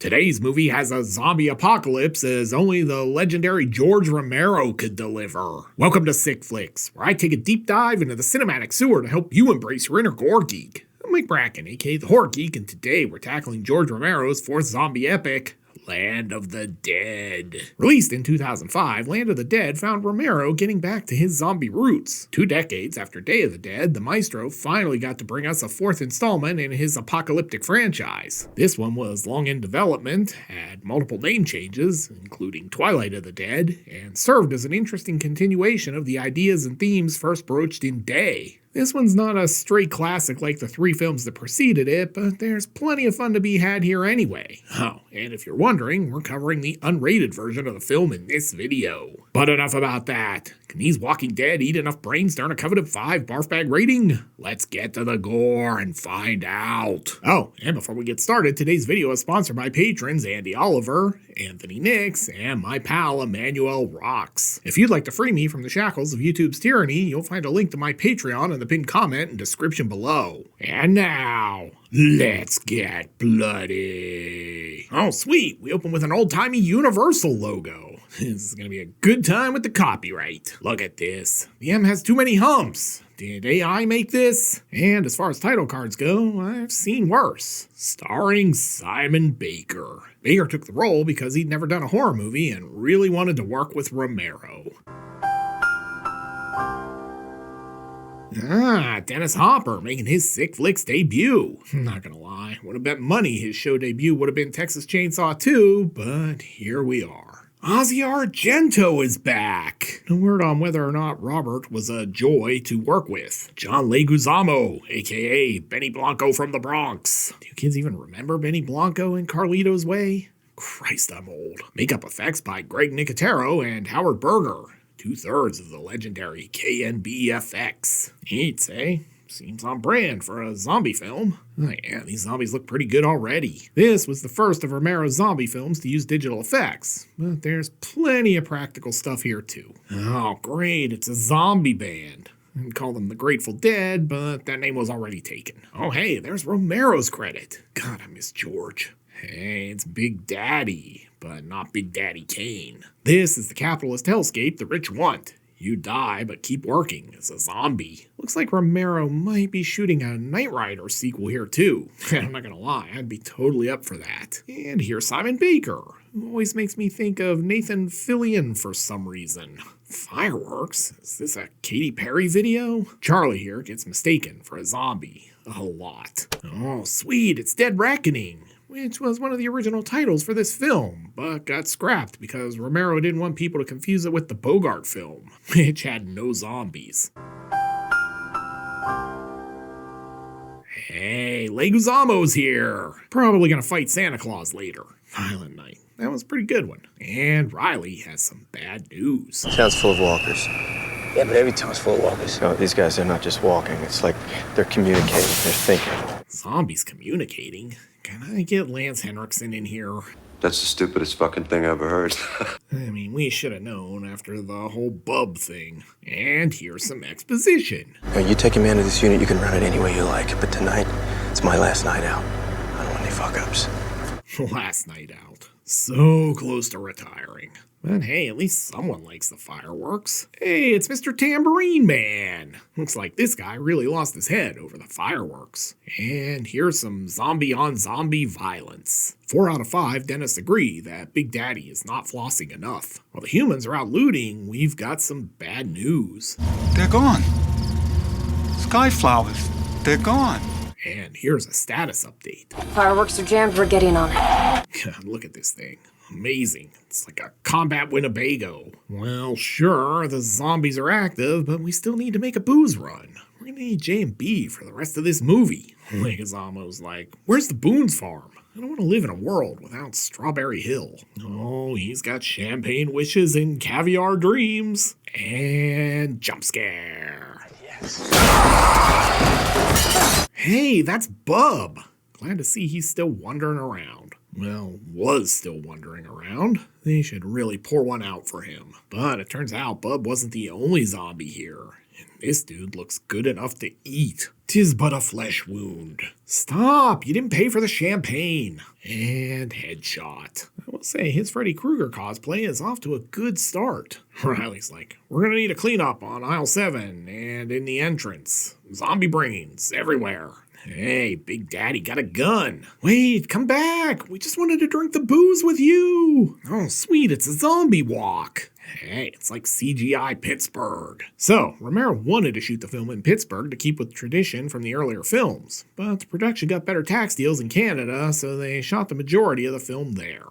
Today's movie has a zombie apocalypse as only the legendary George Romero could deliver. Welcome to Sick Flicks, where I take a deep dive into the cinematic sewer to help you embrace your inner gore geek. I'm Mike Bracken, aka the Horror Geek, and today we're tackling George Romero's fourth zombie epic, Land of the Dead. Released in 2005, Land of the Dead found Romero getting back to his zombie roots. 2 decades after Day of the Dead, the maestro finally got to bring us a fourth installment in his apocalyptic franchise. This one was long in development, had multiple name changes, including Twilight of the Dead, and served as an interesting continuation of the ideas and themes first broached in Day. This one's not a straight classic like the 3 films that preceded it, but there's plenty of fun to be had here anyway. Oh, and if you're wondering, we're covering the unrated version of the film in this video. But enough about that. Can these Walking Dead eat enough brains to earn a coveted 5 barf bag rating? Let's get to the gore and find out. Oh, and before we get started, today's video is sponsored by patrons Andy Oliver, Anthony Nix, and my pal Emmanuel Rocks. If you'd like to free me from the shackles of YouTube's tyranny, you'll find a link to my Patreon in the pinned comment and description below. And now, let's get bloody. Oh, sweet. We open with an old-timey Universal logo. This is going to be a good time with the copyright. Look at this. The M has too many humps. Did AI make this? And as far as title cards go, I've seen worse. Starring Simon Baker. Baker took the role because he'd never done a horror movie and really wanted to work with Romero. Dennis Hopper making his Sick Flicks debut. Not gonna lie, would have bet money his show debut would have been Texas Chainsaw 2, but here we are. Ozzy Argento is back. No word on whether or not Robert was a joy to work with. John Leguizamo, aka Benny Blanco from the Bronx. Do you kids even remember Benny Blanco in Carlito's Way? Christ, I'm old. Makeup effects by Greg Nicotero and Howard Berger. 2/3 of the legendary KNBFX. He'd say, seems on brand for a zombie film. Oh yeah, these zombies look pretty good already. This was the first of Romero's zombie films to use digital effects, but there's plenty of practical stuff here too. Oh great, it's a zombie band. I'd call them the Grateful Dead, but that name was already taken. Oh hey, there's Romero's credit. God, I miss George. Hey, it's Big Daddy, but not Big Daddy Kane. This is the capitalist hellscape the rich want. You die, but keep working as a zombie. Looks like Romero might be shooting a Knight Rider sequel here too. I'm not gonna lie, I'd be totally up for that. And here's Simon Baker, who always makes me think of Nathan Fillion for some reason. Fireworks? Is this a Katy Perry video? Charlie here gets mistaken for a zombie. A lot. Oh sweet, it's Dead Reckoning, which was one of the original titles for this film, but got scrapped because Romero didn't want people to confuse it with the Bogart film, which had no zombies. Hey, Leguizamo's here! Probably gonna fight Santa Claus later. Violent Night. That was a pretty good one. And Riley has some bad news. Town's full of walkers. Yeah, but every town's full of walkers. No, these guys, they're not just walking. It's like they're communicating. They're thinking. Zombies communicating? Can I get Lance Henriksen in here? That's the stupidest fucking thing I ever heard. I mean, we should have known after the whole bub thing. And here's some exposition. Now, you take a man to this unit, you can run it any way you like. But tonight, it's my last night out. I don't want any fuck-ups. Last night out. So close to retiring. But hey, at least someone likes the fireworks. Hey, it's Mr. Tambourine Man. Looks like this guy really lost his head over the fireworks. And here's some zombie-on-zombie violence. 4 out of 5 dentists agree that Big Daddy is not flossing enough. While the humans are out looting, we've got some bad news. They're gone. Skyflowers, they're gone. And here's a status update. Fireworks are jammed, we're getting on it. God, look at this thing. Amazing. It's like a combat Winnebago. Well, sure, the zombies are active, but we still need to make a booze run. We're gonna need J&B for the rest of this movie. Leguizamo's like, where's the Boone's farm? I don't want to live in a world without Strawberry Hill. Oh, he's got champagne wishes and caviar dreams. And jump scare. Yes. Hey, that's Bub. Glad to see he's still wandering around. Well, was still wandering around. They should really pour one out for him. But it turns out Bub wasn't the only zombie here. In This dude looks good enough to eat. 'Tis but a flesh wound. Stop, you didn't pay for the champagne. And headshot. I will say his Freddy Krueger cosplay is off to a good start. Riley's like, we're gonna need a cleanup on aisle 7 and in the entrance. Zombie brains everywhere. Hey, Big Daddy got a gun. Wait, come back. We just wanted to drink the booze with you. Oh, sweet, it's a zombie walk. Hey, it's like CGI Pittsburgh. So, Romero wanted to shoot the film in Pittsburgh to keep with tradition from the earlier films, but the production got better tax deals in Canada, so they shot the majority of the film there.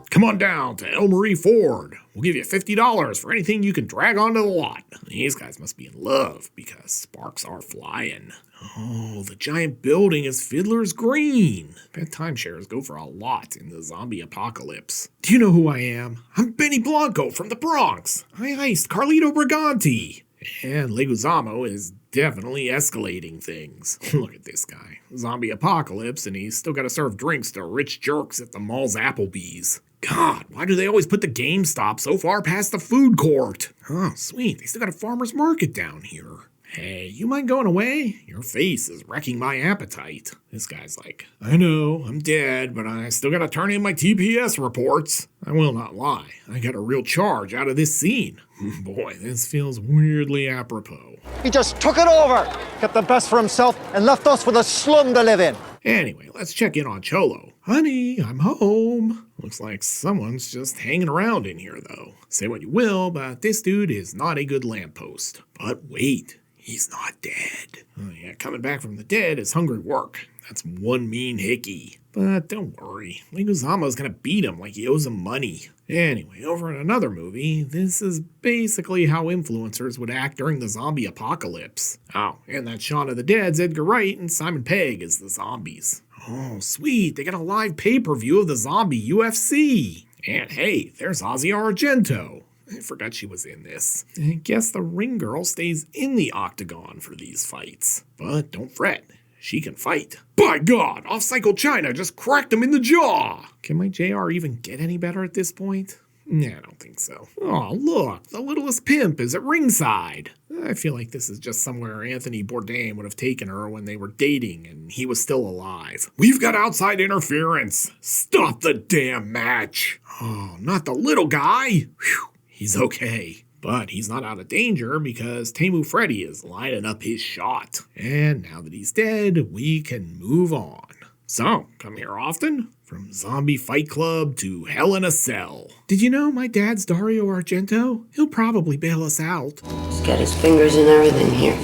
Come on down to El Marie Ford. We'll give you $50 for anything you can drag onto the lot. These guys must be in love because sparks are flying. Oh, the giant building is Fiddler's Green. Bet timeshares go for a lot in the zombie apocalypse. Do you know who I am? I'm Benny Blanco from the Bronx. I iced Carlito Briganti. And Leguizamo is definitely escalating things. Look at this guy. Zombie apocalypse, and he's still got to serve drinks to rich jerks at the mall's Applebee's. God, why do they always put the GameStop so far past the food court? Oh, sweet, they still got a farmer's market down here. Hey, you mind going away? Your face is wrecking my appetite. This guy's like, I know, I'm dead, but I still gotta turn in my TPS reports. I will not lie, I got a real charge out of this scene. Boy, this feels weirdly apropos. He just took it over, kept the best for himself, and left us with a slum to live in. Anyway, let's check in on Cholo. Honey, I'm home. Looks like someone's just hanging around in here, though. Say what you will, but this dude is not a good lamppost. But wait, he's not dead. Oh yeah, coming back from the dead is hungry work. That's one mean hickey. But don't worry, Leguizamo's gonna beat him like he owes him money. Anyway, over in another movie, this is basically how influencers would act during the zombie apocalypse. Oh, and that Shaun of the Dead's Edgar Wright and Simon Pegg as the zombies. Oh, sweet, they got a live pay-per-view of the zombie UFC. And hey, there's Ozzy Argento. I forgot she was in this. I guess the ring girl stays in the octagon for these fights. But don't fret, she can fight. By God, Off-Cycle China just cracked him in the jaw! Can my JR even get any better at this point? Nah, I don't think so. Oh, look, the littlest pimp is at ringside. I feel like this is just somewhere Anthony Bourdain would have taken her when they were dating and he was still alive. We've got outside interference. Stop the damn match. Oh, not the little guy. Whew, he's okay. But he's not out of danger because Temu Freddy is lining up his shot. And now that he's dead, we can move on. So, come here often? From Zombie Fight Club to Hell in a Cell. Did you know my dad's Dario Argento? He'll probably bail us out. He's got his fingers in everything here.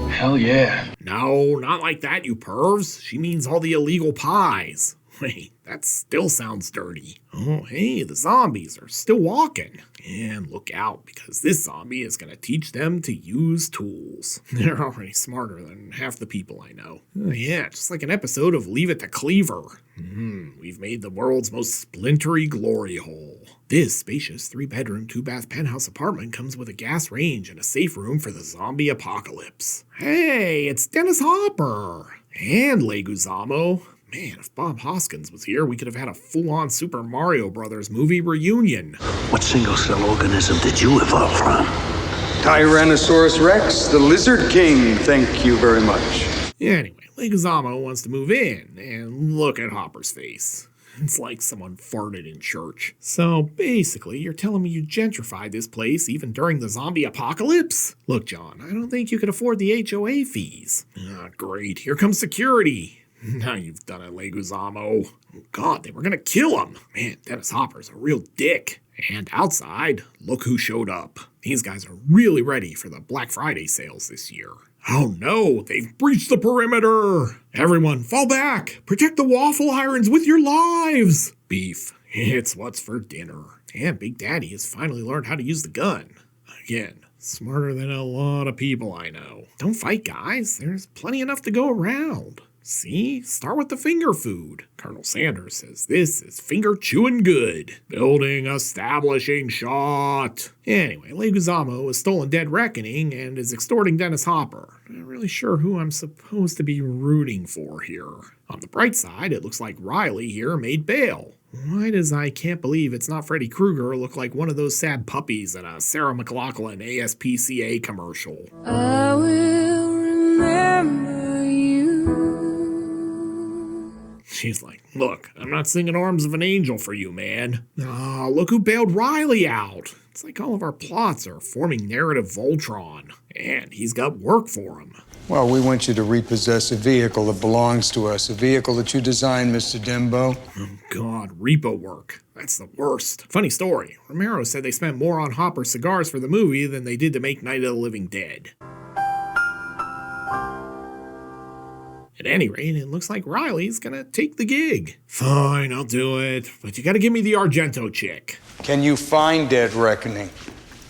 Hell yeah. No, not like that, you pervs. She means all the illegal pies. Wait, that still sounds dirty. Oh, hey, the zombies are still walking. And look out, because this zombie is going to teach them to use tools. They're already smarter than half the people I know. Oh, yeah, just like an episode of Leave It to Cleaver. We've made the world's most splintery glory hole. This spacious 3-bedroom, 2-bath penthouse apartment comes with a gas range and a safe room for the zombie apocalypse. Hey, it's Dennis Hopper! And Leguizamo. Man, if Bob Hoskins was here, we could have had a full-on Super Mario Brothers movie reunion. What single-cell organism did you evolve from? Tyrannosaurus Rex, the Lizard King. Thank you very much. Anyway, Leguizamo wants to move in, and look at Hopper's face. It's like someone farted in church. So basically, you're telling me you gentrified this place even during the zombie apocalypse? Look, John, I don't think you could afford the HOA fees. Ah, great. Here comes security. Now you've done it, Leguizamo. Oh God, they were gonna kill him. Man, Dennis Hopper's a real dick. And outside, look who showed up. These guys are really ready for the Black Friday sales this year. Oh no, they've breached the perimeter! Everyone, fall back! Protect the waffle irons with your lives! Beef, it's what's for dinner. And Big Daddy has finally learned how to use the gun. Again, smarter than a lot of people I know. Don't fight, guys. There's plenty enough to go around. See? Start with the finger food. Colonel Sanders says this is finger chewing good. Building establishing shot. Anyway, Leguizamo has stolen Dead Reckoning and is extorting Dennis Hopper. I'm not really sure who I'm supposed to be rooting for here. On the bright side, it looks like Riley here made bail. Why does I Can't Believe It's Not Freddy Krueger look like one of those sad puppies in a Sarah McLachlan ASPCA commercial? I will remember you. She's like, look, I'm not singing Arms of an Angel for you, man. Ah, look who bailed Riley out. It's like all of our plots are forming narrative Voltron, and he's got work for him. Well, we want you to repossess a vehicle that belongs to us, a vehicle that you designed, Mr. Dembo. Oh, God, repo work. That's the worst. Funny story. Romero said they spent more on Hopper cigars for the movie than they did to make Night of the Living Dead. At any rate, it looks like Riley's gonna take the gig. Fine, I'll do it, but you gotta give me the Argento chick. Can you find Dead Reckoning?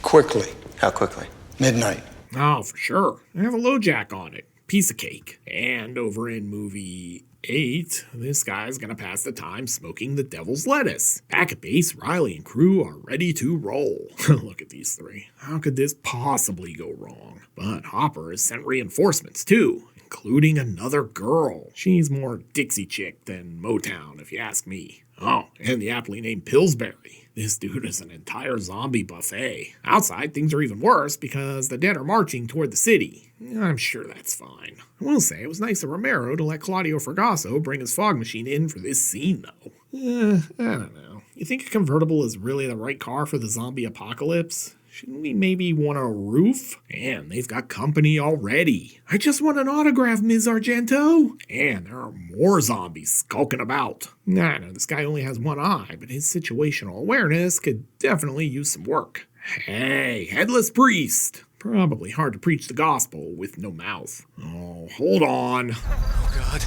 Quickly. How quickly? Midnight. Oh, for sure. I have a LoJack on it. Piece of cake. And over in movie 8, this guy's gonna pass the time smoking the devil's lettuce. Back at base, Riley and crew are ready to roll. Look at these three. How could this possibly go wrong? But Hopper has sent reinforcements too, including another girl. She's more Dixie chick than Motown, if you ask me. Oh, and the aptly named Pillsbury. This dude is an entire zombie buffet. Outside, things are even worse because the dead are marching toward the city. I'm sure that's fine. I will say it was nice of Romero to let Claudio Fragasso bring his fog machine in for this scene, though. I don't know. You think a convertible is really the right car for the zombie apocalypse? Shouldn't we maybe want a roof? And they've got company already. I just want an autograph, Ms. Argento. And there are more zombies skulking about. I know this guy only has one eye, but his situational awareness could definitely use some work. Hey, headless priest. Probably hard to preach the gospel with no mouth. Oh, hold on. Oh, God.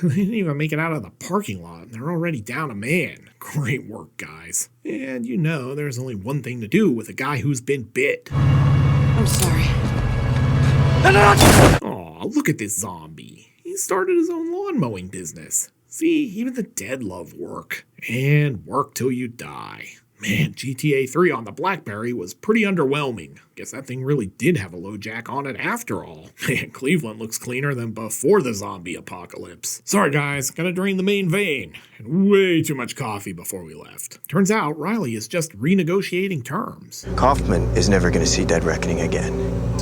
They didn't even make it out of the parking lot, and they're already down a man. Great work, guys. And you know, there's only one thing to do with a guy who's been bit. I'm sorry. Aw, look at this zombie. He started his own lawn mowing business. See, even the dead love work. And work till you die. Man, GTA 3 on the BlackBerry was pretty underwhelming. Guess that thing really did have a LoJack on it after all. Man, Cleveland looks cleaner than before the zombie apocalypse. Sorry guys, gotta drain the main vein. Had way too much coffee before we left. Turns out Riley is just renegotiating terms. Kaufman is never going to see Dead Reckoning again.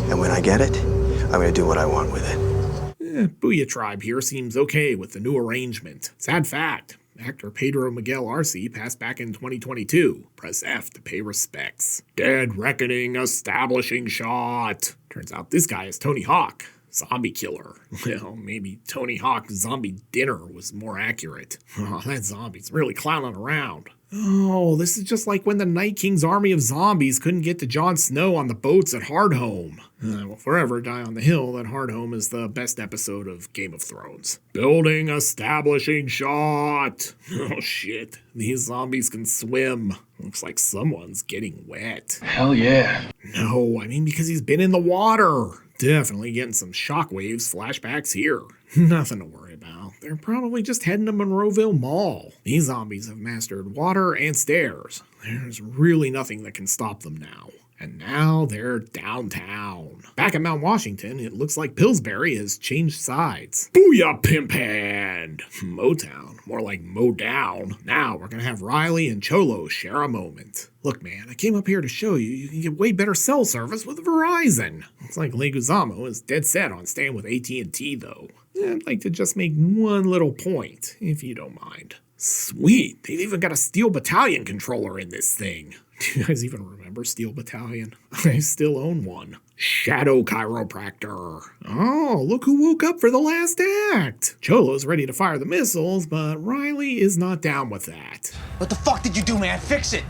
And when I get it, I'm going to do what I want with it. Booyah Tribe here seems okay with the new arrangement. Sad fact. Actor Pedro Miguel Arce passed back in 2022. Press F to pay respects. Dead Reckoning establishing shot. Turns out this guy is Tony Hawk, zombie killer. Well, maybe Tony Hawk's zombie dinner was more accurate. Oh, that zombie's really clowning around. Oh, this is just like when the Night King's army of zombies couldn't get to Jon Snow on the boats at Hardhome. Will forever die on the hill that Hardhome is the best episode of Game of Thrones. Building establishing shot. Oh shit, these zombies can swim. Looks like someone's getting wet. Hell yeah. No, I mean because he's been in the water. Definitely getting some shockwaves flashbacks here. Nothing to worry about. They're probably just heading to Monroeville Mall. These zombies have mastered water and stairs. There's really nothing that can stop them now. And now they're downtown. Back at Mount Washington, it looks like Pillsbury has changed sides. Booyah, pimp hand! Motown, more like Modown. Now we're gonna have Riley and Cholo share a moment. Look, man, I came up here to show you can get way better cell service with Verizon. Looks like Leguizamo is dead set on staying with AT&T, though. I'd like to just make one little point, if you don't mind. Sweet, they've even got a Steel Battalion controller in this thing. Do you guys even remember Steel Battalion? I still own one. Shadow Chiropractor. Oh, look who woke up for the last act. Cholo's ready to fire the missiles, but Riley is not down with that. What the fuck did you do, man? Fix it!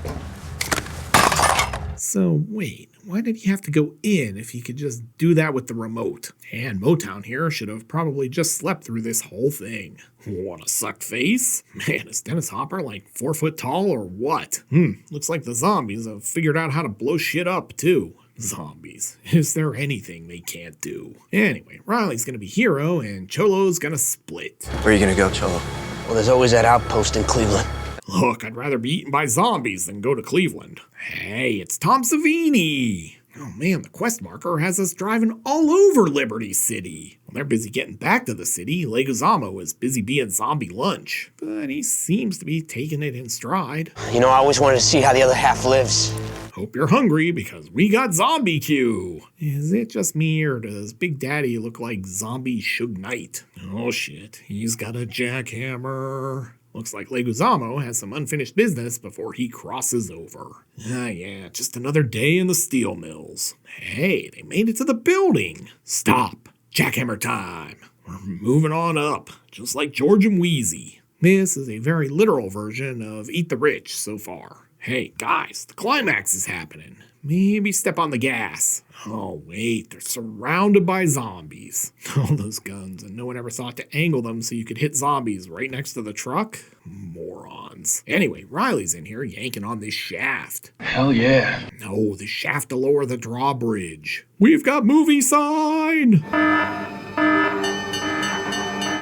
So wait, why did he have to go in if he could just do that with the remote? And Motown here should have probably just slept through this whole thing. Want a suck face? Man, is Dennis Hopper like 4 foot tall or what? Looks like the zombies have figured out how to blow shit up too. Zombies. Is there anything they can't do? Anyway, Riley's gonna be hero and Cholo's gonna split. Where are you going to go, Cholo? Well, there's always that outpost in Cleveland. Look, I'd rather be eaten by zombies than go to Cleveland. Hey, it's Tom Savini. Oh man, the quest marker has us driving all over Liberty City. While they're busy getting back to the city, Leguizamo is busy being zombie lunch. But he seems to be taking it in stride. You know, I always wanted to see how the other half lives. Hope you're hungry because we got Zombie Q. Is it just me or does Big Daddy look like Zombie Suge Knight? Oh shit, he's got a jackhammer. Looks like Leguizamo has some unfinished business before he crosses over. Ah yeah, just another day in the steel mills. Hey, they made it to the building. Stop. Jackhammer time. We're moving on up, just like George and Wheezy. This is a very literal version of Eat the Rich so far. Hey, guys, the climax is happening. Maybe step on the gas. Oh, wait, they're surrounded by zombies. All those guns, and no one ever thought to angle them so you could hit zombies right next to the truck? Morons. Anyway, Riley's in here yanking on this shaft. Hell yeah. No, the shaft to lower the drawbridge. We've got movie sign!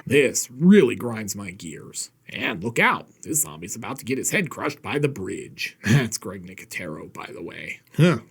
This really grinds my gears. And look out, this zombie's about to get his head crushed by the bridge. That's Greg Nicotero, by the way.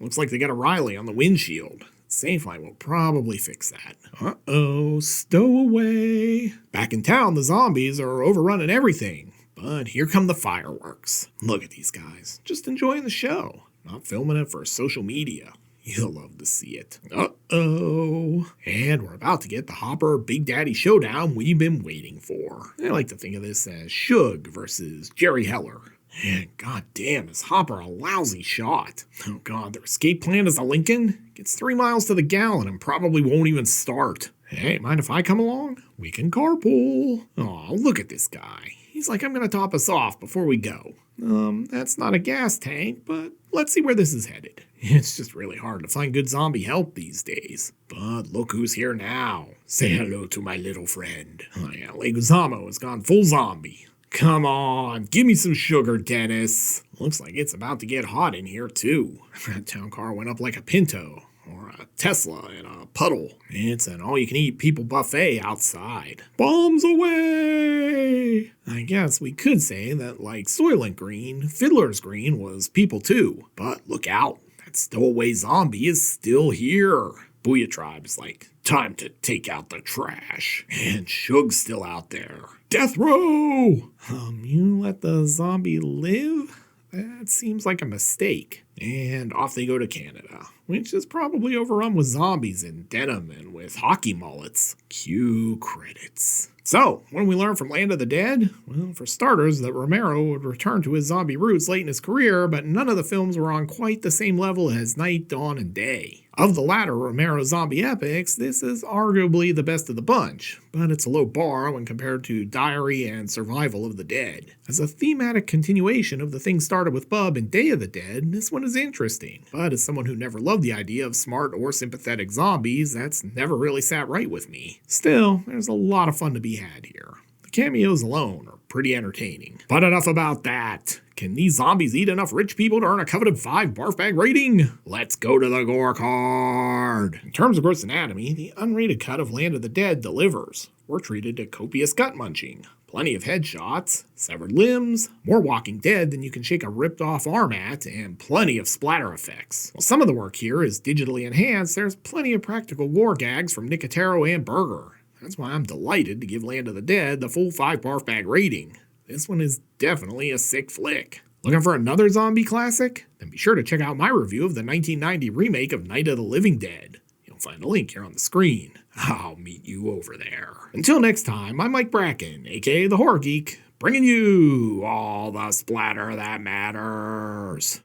Looks like they got a Riley on the windshield. Safeline will probably fix that. Uh-oh, stowaway. Back in town, the zombies are overrunning everything. But here come the fireworks. Look at these guys, just enjoying the show. Not filming it for social media. You'll love to see it. Uh-oh. And we're about to get the Hopper Big Daddy showdown we've been waiting for. I like to think of this as Suge versus Jerry Heller. And goddamn, is Hopper a lousy shot. Oh god, their escape plan is a Lincoln? Gets 3 miles to the gallon and probably won't even start. Hey, mind if I come along? We can carpool. Aw, look at this guy. He's like, I'm gonna top us off before we go. That's not a gas tank, but let's see where this is headed. It's just really hard to find good zombie help these days. But look who's here now. Say hello to my little friend. Oh yeah, Leguizamo has gone full zombie. Come on, give me some sugar, Dennis. Looks like it's about to get hot in here too. That town car went up like a Pinto. Or a Tesla in a puddle. It's an all-you-can-eat people buffet outside. Bombs away! I guess we could say that like Soylent Green, Fiddler's Green was people too. But look out, that stowaway zombie is still here. Booyah Tribe's like, time to take out the trash. And Suge's still out there. Death row! You let the zombie live? That seems like a mistake. And off they go to Canada, which is probably overrun with zombies in denim and with hockey mullets. Cue credits. So, what did we learn from Land of the Dead? Well, for starters, that Romero would return to his zombie roots late in his career, but none of the films were on quite the same level as Night, Dawn, and Day. Of the latter Romero zombie epics, this is arguably the best of the bunch, but it's a low bar when compared to Diary and Survival of the Dead. As a thematic continuation of the things started with Bub in Day of the Dead, this one is interesting, but as someone who never loved the idea of smart or sympathetic zombies, that's never really sat right with me. Still, there's a lot of fun to be had here. The cameos alone are pretty entertaining. But enough about that. Can these zombies eat enough rich people to earn a coveted 5 barf bag rating? Let's go to the gore card. In terms of gross anatomy, the unrated cut of Land of the Dead delivers. We're treated to copious gut munching. Plenty of headshots, severed limbs, more Walking Dead than you can shake a ripped-off arm at, and plenty of splatter effects. While some of the work here is digitally enhanced, there's plenty of practical gore gags from Nicotero and Berger. That's why I'm delighted to give Land of the Dead the full 5 barf bag rating. This one is definitely a sick flick. Looking for another zombie classic? Then be sure to check out my review of the 1990 remake of Night of the Living Dead. You'll find a link here on the screen. I'll meet you over there. Until next time, I'm Mike Bracken, aka The Horror Geek, bringing you all the splatter that matters.